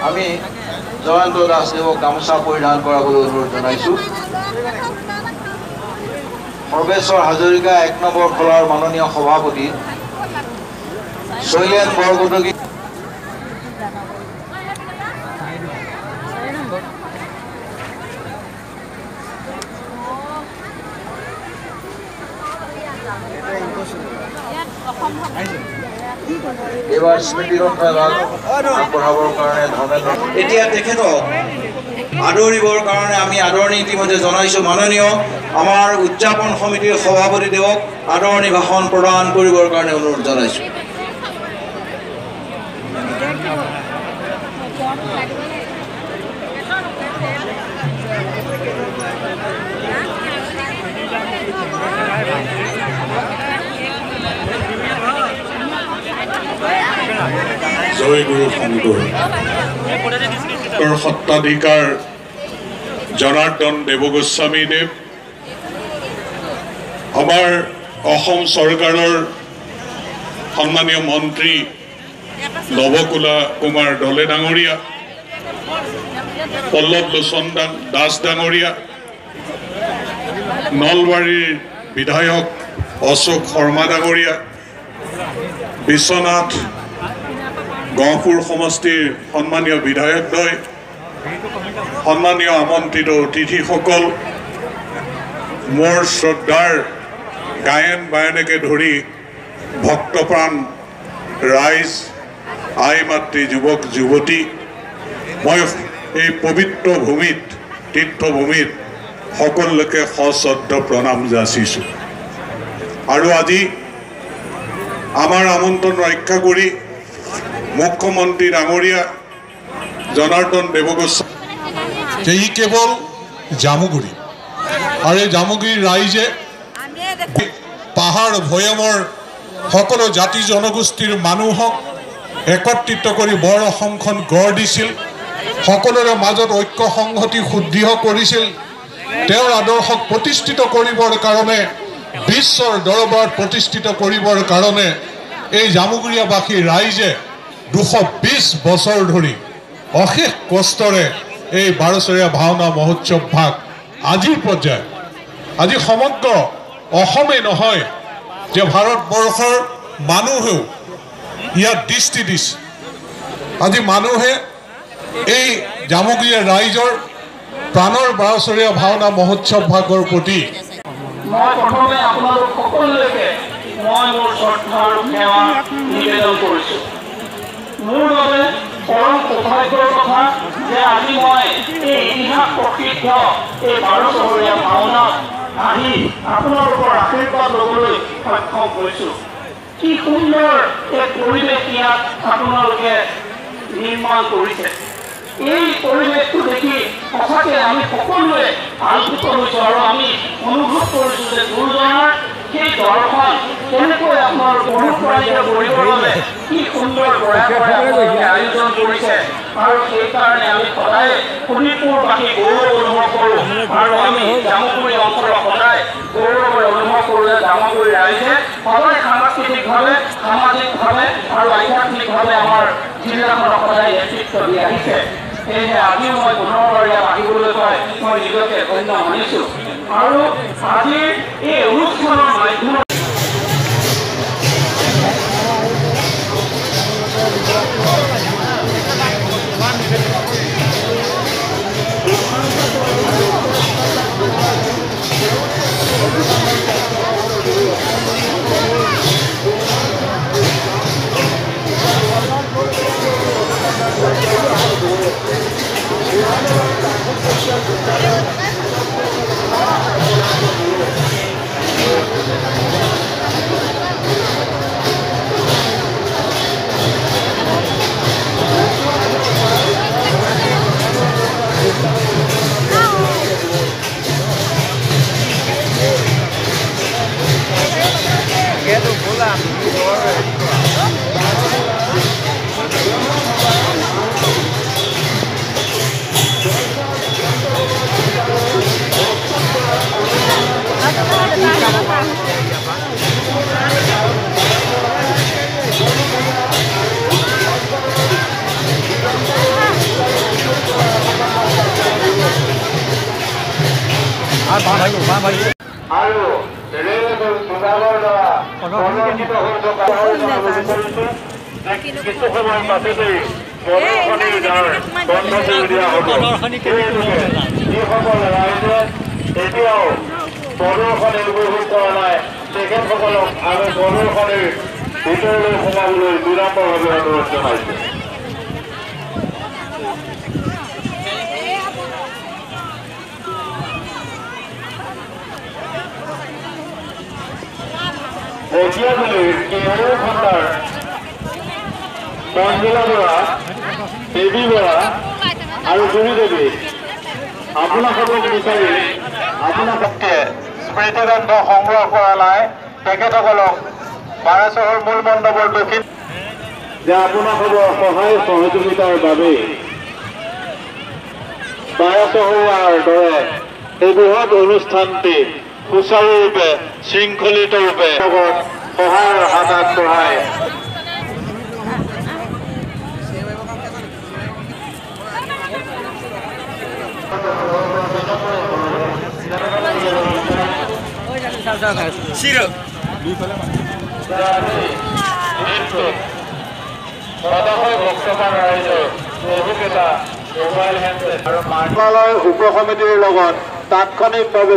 আমি জয়ন্ত দাসদেৱক গামোচা পৰিধান কৰাবলৈ অনুৰোধ জনাইছোঁ। সৰ্বেশ্বৰ হাজৰিকা ১ নম্বৰ খলাৰ মাননীয় সভাপতি শৈলেন বৰকটকী এবাৰ স্মৃতি গ্ৰন্থাগাৰ আগবঢ়াবৰ কাৰণে ধৰ্মেন্দ্ৰ এতিয়া তেখেতক আদৰিবৰ কাৰণে আমি আদৰণি ইতিমধ্যে জনাইছোঁ। মাননীয় আমাৰ উদযাপন সমিতিৰ সভাপতি দেৱক আদৰণি ভাষণ প্ৰদান কৰিবৰ কাৰণে অনুৰোধ জনাইছোঁ। জয় গুৰু শংকৰ সত্ৰাধিকাৰ জনাৰ্দন দেৱগোস্বামী দেৱ, আমাৰ অসম চৰকাৰৰ সন্মানীয় মন্ত্ৰী নৱকুলা কুমাৰ দলে ডাঙৰীয়া, পল্লৱ লোচন দাস ডাঙৰীয়া, নলবাৰীৰ বিধায়ক অশোক শৰ্মা ডাঙৰীয়া, বিশ্বনাথ গহপুৰ সমষ্টিৰ সন্মানীয় বিধায়কদ্বয়, সন্মানীয় আমন্ত্ৰিত অতিথিসকল, মোৰ শ্ৰদ্ধাৰ গায়ন বায়নকে ধৰি ভক্তপ্ৰাণ ৰাইজ, আই মাতৃ যুৱক যুৱতী, মই এই পবিত্ৰ ভূমিত তীৰ্থভূমিত সকলোকে সশ্ৰদ্ধ প্ৰণাম যাচিছোঁ। আৰু আজি আমাৰ আমন্ত্ৰণ ৰক্ষা কৰি মুখ্যমন্ত্ৰী ডাঙৰীয়া জনাৰ্দন দেৱগোস্বামী যে ই কেৱল জামুগুৰি, আৰু এই জামুগুৰিৰ ৰাইজে পাহাৰ ভৈয়ামৰ সকলো জাতি জনগোষ্ঠীৰ মানুহক একত্ৰিত কৰি বৰ অসমখন গঢ় দিছিল, সকলোৰে মাজত ঐক্য সংহতি সুদৃঢ় কৰিছিল। তেওঁৰ আদৰ্শক প্ৰতিষ্ঠিত কৰিবৰ কাৰণে, বিশ্বৰ দৰবাৰত প্ৰতিষ্ঠিত কৰিবৰ কাৰণে এই জামুগুৰিয়াবাসী ৰাইজে ২২০ বছৰ ধৰি অশেষ কষ্টৰে এই ১২চৰীয়া ভাওনা মহোৎসৱ ভাগ আজিৰ পৰ্যায়ত, আজি সমগ্ৰ অসমেই নহয় যে ভাৰতবৰ্ষৰ মানুহেও ইয়াত দৃষ্টি দিছে। আজি মানুহে এই জামুগুৰিয়া ৰাইজৰ প্ৰাণৰ ১২চৰীয়া ভাওনা মহোৎসৱ ভাগৰ প্ৰতি মই প্ৰথমে আপোনালোক সকলোকে মই মোৰ শ্ৰদ্ধা আৰু সেৱা নিবেদন কৰিছোঁ। মোৰ বাবে পৰম সৌভাগ্যৰ কথা যে আজি মই এই ইতিহাস প্ৰসিদ্ধ এই ১২চহৰীয়া ভাওনাত আহি আপোনালোকৰ আশীৰ্বাদ ল'বলৈ সক্ষম হৈছোঁ। কি সুন্দৰ এক পৰিৱেশ ইয়াত আপোনালোকে নিৰ্মাণ কৰিছে। এই পৰিৱেশটো দেখি সঁচাকৈ আমি সকলোৱে আলোকিত হৈছোঁ আৰু আমি অনুভৱ কৰিছোঁ যে গুৰুজনাৰ সেই দৰ্শন কেনেকৈ আপোনালোকে অনুপ্ৰাণিত কৰিবৰ বাবে কি সুন্দৰ আপোনালোকে আয়োজন কৰিছে। আৰু সেইকাৰণে আমি সদায় শোণিতপুৰবাসী গৌৰৱ অনুভৱ কৰোঁ আৰু আমি জামুগুৰি অঞ্চলৰ সদায় গৌৰৱ অনুভৱ কৰোঁ যে জামুগুৰি ৰাইজে সদায় সাংস্কৃতিকভাৱে, সামাজিকভাৱে আৰু আধ্যাত্মিকভাৱে আমাৰ জিলাখনক সদায় নেতৃত্ব দি আহিছে। সেয়েহে আজিও মই পুনৰবাৰ ইয়াত আহিবলৈ পাই মই নিজকে ধন্য মানিছোঁ। আৰু আজিৰ এই অনুষ্ঠানৰ মাধ্যমত আৰু ৰেল বিভাগৰ দ্বাৰা প্ৰদৰ্শিত হৈ থকা কিছু সময় পাছতেই প্ৰদৰ্শনীৰ দ্বাৰ বন্ধ কৰি দিয়া হ'ব। যিসকল ৰাইজে এতিয়াও প্ৰদৰ্শনী উপভোগ কৰা নাই তেখেতসকলক আমি প্ৰদৰ্শনীৰ ভিতৰলৈ সোমাবলৈ বিনম্ৰভাৱে অনুৰোধ জনাইছোঁ। বকিয়াজুলিৰ কেহু খণ্ডৰ মঞ্জুলা বৰা, দেৱী বৰা আৰু জুৰি দেৱী আপোনালোকক বিচাৰি আপোনালোকে স্মৃতিগ্ৰন্থ সংগ্ৰহ কৰা নাই তেখেতসকলক বাৰাচহৰ মূল মণ্ডপৰ দক্ষিণ যে আপোনালোকৰ সহায় সহযোগিতাৰ বাবে বাৰাচহৰৰ দৰে এই বৃহৎ অনুষ্ঠানটি সুচাৰুৰূপে শৃংখলিতৰূপে সহায়ৰ হাত আগবঢ়ায়। মন্ত্ৰালয় উপ সমিতিৰ লগত তাৎক্ষণিকভাৱে